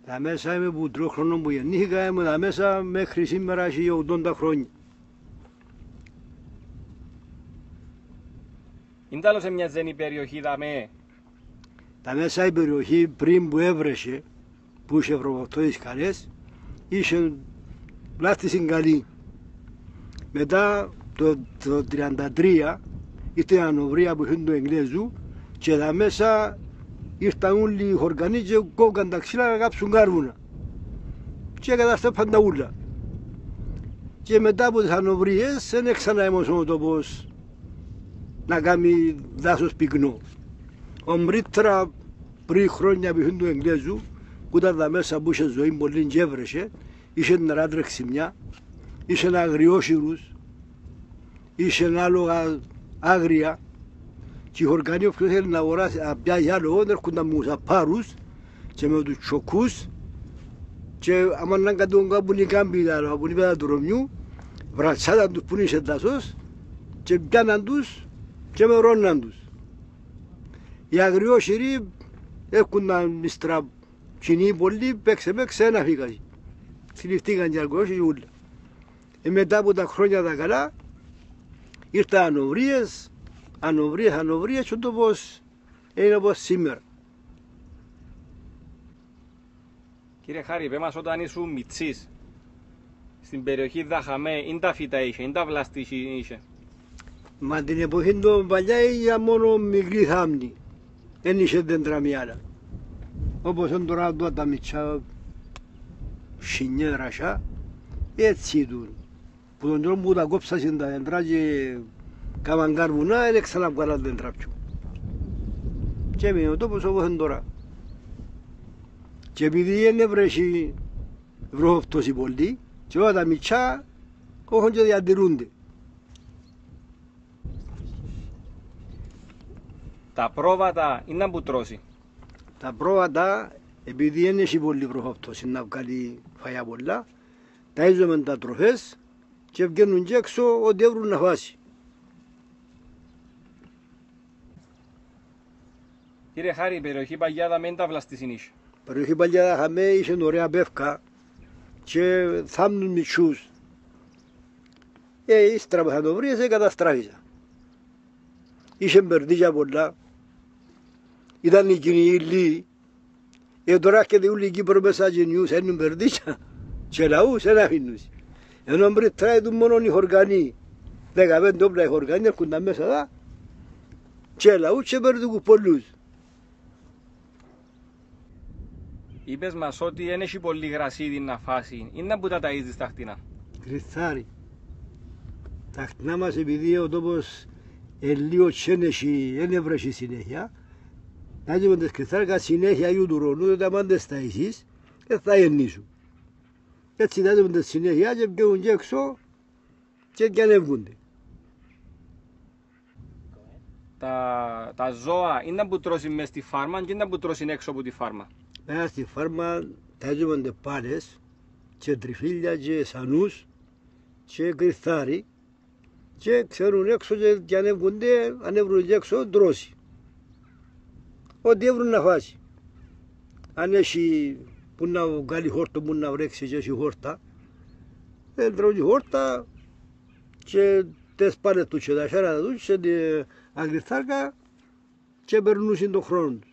Τα μέσα είμαι που 3 χρόνων που γεννήθηκα, είμαι τα μέσα μέχρι σήμερα έχει 80 χρόνια. Είναι τέλος έμοιαζε η περιοχή δαμέ. Τα μέσα η περιοχή πριν που έβρεσε, που είχε προβοκτώδεις καλές, είχε πλάστηση καλή. Μετά το 1933 ήρθε η ανοβρία που είχε του Εγγλέζου και τα μέσα ήρθαν όλοι οι χοργανοί και κόβκαν τα ξύλα να κάψουν κάρβουνα. Και καταστρέφαν τα ούλα. Και μετά από τις ανοβρίες δεν έξανα ο τόπος να κάνει δάσος πυκνό. Ομπρίτρα πριν χρόνια που είχε του Εγγλέζου, που ήταν τα μέσα που είχε ζωή πολύ και έβρεσε, είχε νερά τρεξιμιά, είχε αγριόσυρους, είχε άλογα άγρια και οι χοργανοί όποιος θέλει να αγοράσει να πιάσει άλογο έρχονταν με τους απάρους και με τους τσοκούς και άμα να κατούν κάπου οι κάμποι τα άλογα που είναι πέρα του Ρωμιού βρατσάταν τους που είναι σε δάσος και πιάναν τους και μερώναν τους. Οι αγριόσυροι έρχονταν ύστερα κοινοί πολλοί, παίξε ένα φύγασι. Συλληφθήκαν και αγριόσυροι ούλα. Μετά από τα χρόνια τα καλά ήρθαν ανοβρίες και ο τόπος είναι όπως σήμερα. Κύριε Χάρη, πες μας όταν ήσουν μιτσής, στην περιοχή Δαχαμέ, είναι τα φύτα είχε, είναι τα βλαστή είχε. Μα την εποχή των παλιά είχε μόνο μικρή θάμνη, δεν είχε δέντρα μυάλα. Όπως είναι τώρα τα μητσά σινιέδρασια, έτσι ήταν. Που τον τρόπο που τα κόψασαν τα δέντρα και κάμαν καρβουνά, δεν ξαναβγάλαν δέντρα πιο. Και έμεινε ο τόπος όπως είναι τώρα. Και επειδή δεν έβρεχε βροχοπτώση πολύ, και όλα τα μητσά έχουν και διατηρούνται. Τα πρόβατα είναι να που τρώσει. Τα πρόβατα, επειδή δεν έχει πολύ βροχοπτώση να βγάλει φαγιά πολλά, ταΐζουμε τα τροφές και βγαίνουν και έξω ό,τι έβρουν να φάσει. Κύριε Χάρη, η περιοχή Παγιάδα με είναι τα βλαστή συνήση. Η περιοχή Παγιάδα είχαμε, είχε ωραία πεύκα και θάμνουν μητσούς. Ύστερα που θα το βρεις, καταστράφησα. Είχε μπερδίκια πολλά, ήταν οι κοινοί, τώρα έρχεται όλοι οι Κύπρο μέσα και νιούς, ένουν μπερδίκια και λαούς, δεν αφήνουν. Ενώ πριν τράιτουν μόνο οι χοργανοί, 15 όπλα οι χοργανοί έρχονταν μέσα εδώ και λαούς και μπερδίκουν πολλούς. Είπες μας ότι δεν έχει πολύ γρασίδι να φάσει, είναι να που τα ταΐζεις τα χτινά. Κρυθάρι. Τα χτινά μας επειδή ο τόπος λίγο δεν έβρεχε συνέχεια, να γίνουν τις κρυθάρικα συνέχεια γιου του ρονού, διότι άμα δεν στα εσείς, δεν θα γεννήσουν. Έτσι να γίνουν τις συνέχεια και βγαίνουν και έξω και ανέβγονται. Τα ζώα είναι να που τρώσει μες στη φάρμα και είναι να που τρώσει έξω από τη φάρμα. Μέσα στη φάρμα τα γίνονται πάλες και τριφύλια και σανούς και κρυθάρι και ξέρουν έξω και ανέβγονται, ανέβρουν και έξω τρώσει. Ό,τι έβρουν να φάσει. Αν έχει που να βγάλει χόρτο, που να βρέξει και έχει χόρτα, δεν τρώει χόρτα και τις πάλες τους και τα χέρατα τους και τα αγριθάρκα και περνούσαν τον χρόνο τους.